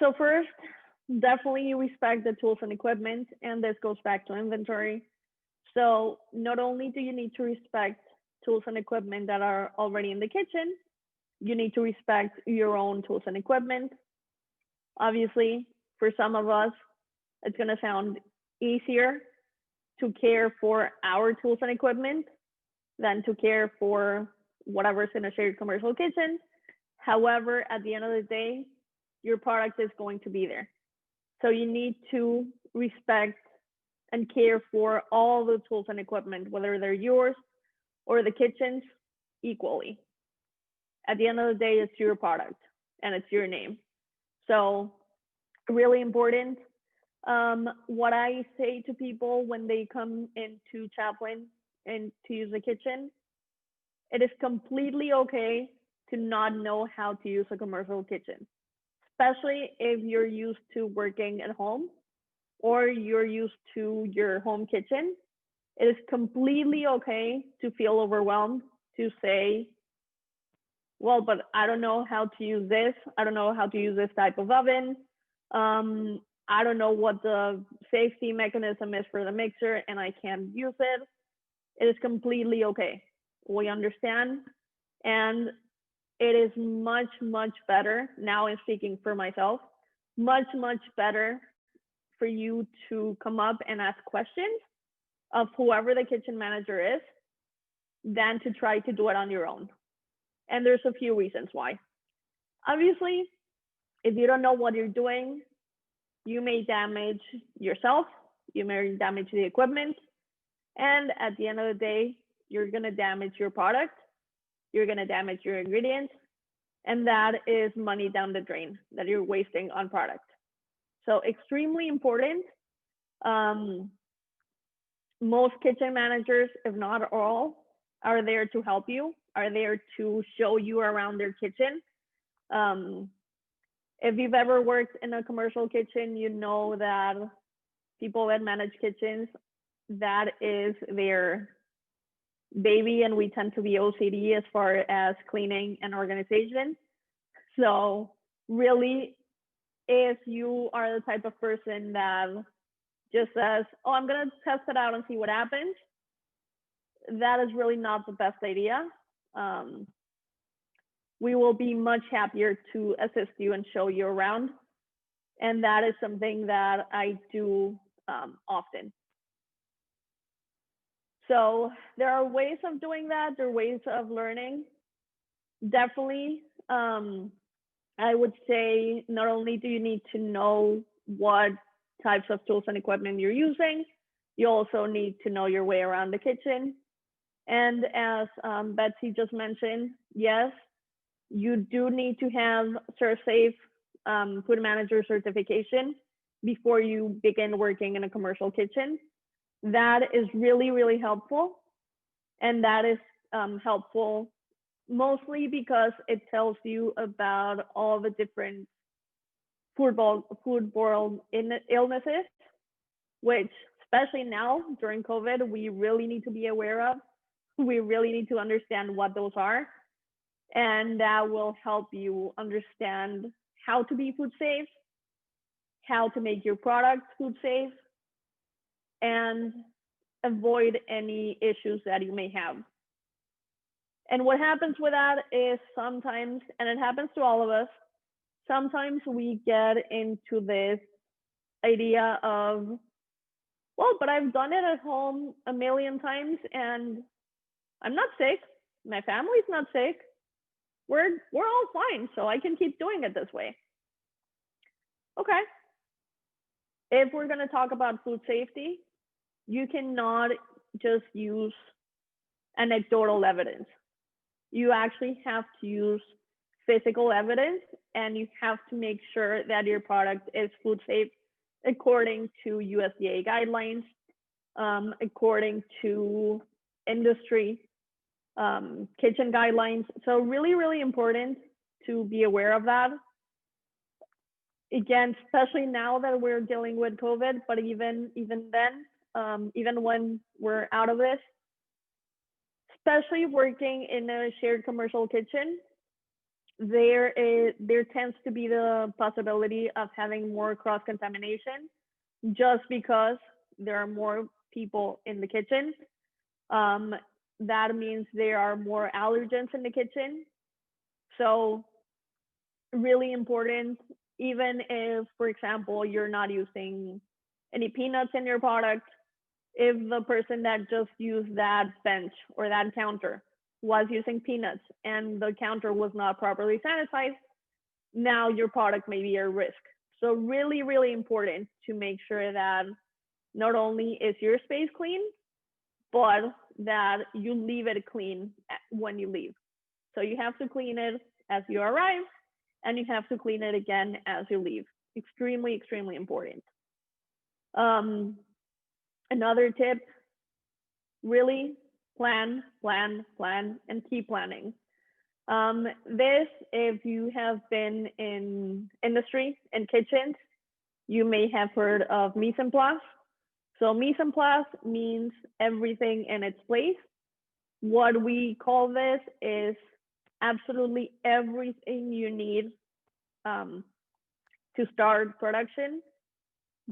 So first, definitely respect the tools and equipment, and this goes back to inventory. So not only do you need to respect tools and equipment that are already in the kitchen, you need to respect your own tools and equipment. Obviously, for some of us, it's going to sound easier to care for our tools and equipment than to care for whatever's in a shared commercial kitchen. However, at the end of the day, your product is going to be there. So you need to respect and care for all the tools and equipment, whether they're yours or the kitchen's, equally. At the end of the day, it's your product and it's your name. So really important. What I say to people when they come into Chaplin and to use the kitchen, it is completely okay to not know how to use a commercial kitchen, especially if you're used to working at home or you're used to your home kitchen. It is completely okay to feel overwhelmed, to say, well, but I don't know how to use this. I don't know how to use this type of oven. I don't know what the safety mechanism is for the mixer and I can't use it. It is completely okay. We understand. And it is much, much better. Now I'm speaking for myself, much, much better for you to come up and ask questions of whoever the kitchen manager is than to try to do it on your own. And there's a few reasons why. Obviously, if you don't know what you're doing, you may damage yourself, you may damage the equipment, and at the end of the day, you're going to damage your product, you're going to damage your ingredients, and that is money down the drain that you're wasting on product. So extremely important. Most kitchen managers, if not all, are there to help you, are there to show you around their kitchen. If you've ever worked in a commercial kitchen, you know that people that manage kitchens, that is their baby, and we tend to be OCD as far as cleaning and organization. So really, if you are the type of person that just says, oh, I'm going to test it out and see what happens, that is really not the best idea. We will be much happier to assist you and show you around. And that is something that I do often. So there are ways of doing that. There are ways of learning. Definitely, I would say not only do you need to know what types of tools and equipment you're using, you also need to know your way around the kitchen. And as Betsy just mentioned, yes, you do need to have ServSafe food manager certification before you begin working in a commercial kitchen. That is really, really helpful. And that is helpful mostly because it tells you about all the different foodborne illnesses, which especially now during COVID, we really need to be aware of. We really need to understand what those are. And that will help you understand how to be food safe, how to make your products food safe, and avoid any issues that you may have. And what happens with that is sometimes, and it happens to all of us, sometimes we get into this idea of, well, but I've done it at home a million times and I'm not sick. My family's not sick. We're all fine, so I can keep doing it this way. Okay. If we're going to talk about food safety, you cannot just use anecdotal evidence. You actually have to use physical evidence, and you have to make sure that your product is food safe according to USDA guidelines, according to industry kitchen guidelines. So really, really important to be aware of that. Again, especially now that we're dealing with COVID, but even then, even when we're out of this, especially working in a shared commercial kitchen, there tends to be the possibility of having more cross contamination just because there are more people in the kitchen. Um, that means there are more allergens in the kitchen. So really important, even if, for example, you're not using any peanuts in your product, if the person that just used that bench or that counter was using peanuts and the counter was not properly sanitized, now your product may be at risk. So really, really important to make sure that not only is your space clean, but that you leave it clean when you leave. So you have to clean it as you arrive, and you have to clean it again as you leave. Extremely, extremely important. Another tip, really plan, plan, plan, and keep planning. This, if you have been in industry and kitchens, you may have heard of mise en place. So mise en place means everything in its place. What we call this is absolutely everything you need to start production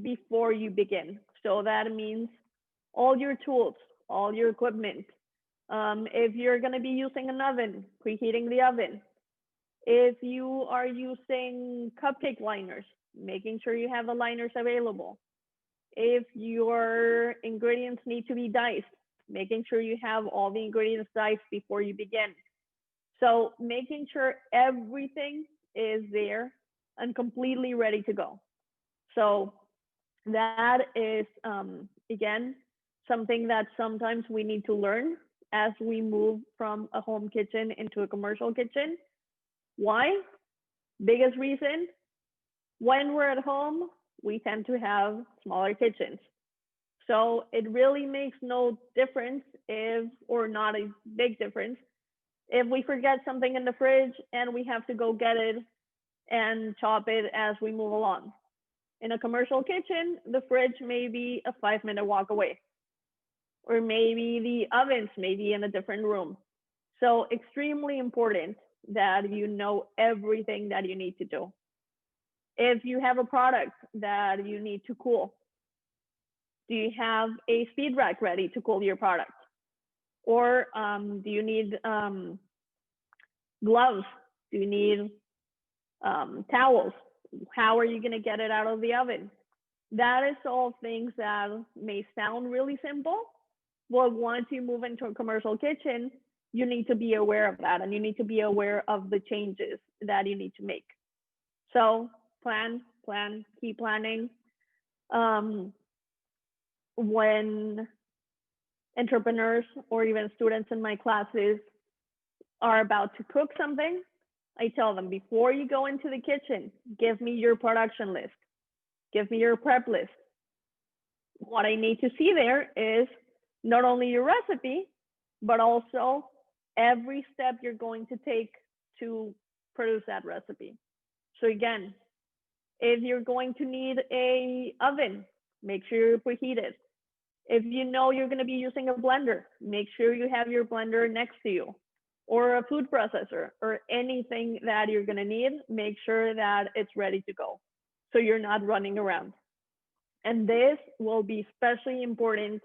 before you begin. So that means all your tools, all your equipment. If you're going to be using an oven, preheating the oven. If you are using cupcake liners, making sure you have the liners available. If your ingredients need to be diced, making sure you have all the ingredients diced before you begin. So making sure everything is there and completely ready to go. So that is, again, something that sometimes we need to learn as we move from a home kitchen into a commercial kitchen. Why? Biggest reason, when we're at home, we tend to have smaller kitchens. So it really makes no difference if, or not a big difference, if we forget something in the fridge and we have to go get it and chop it as we move along. In a commercial kitchen, the fridge may be a 5-minute walk away, or maybe the ovens may be in a different room. So extremely important that you know everything that you need to do. If you have a product that you need to cool, do you have a speed rack ready to cool your product? Or do you need gloves? Do you need towels? How are you going to get it out of the oven? That is all things that may sound really simple, but once you move into a commercial kitchen, you need to be aware of that, and you need to be aware of the changes that you need to make. So plan, plan, keep planning. When entrepreneurs or even students in my classes are about to cook something, I tell them, before you go into the kitchen, give me your production list. Give me your prep list. What I need to see there is not only your recipe, but also every step you're going to take to produce that recipe. So again, if you're going to need an oven, make sure you preheat it. If you know you're going to be using a blender, make sure you have your blender next to you, or a food processor, or anything that you're going to need, make sure that it's ready to go, so you're not running around. And this will be especially important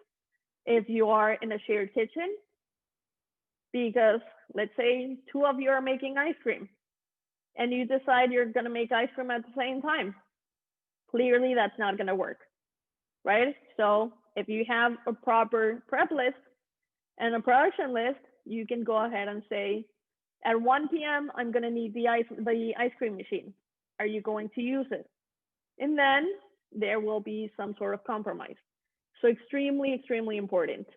if you are in a shared kitchen, because let's say 2 of you are making ice cream and you decide you're going to make ice cream at the same time. Clearly, that's not going to work, right? So if you have a proper prep list and a production list, you can go ahead and say, at 1 p.m., I'm going to need the ice cream machine. Are you going to use it? And then there will be some sort of compromise. So extremely, extremely important.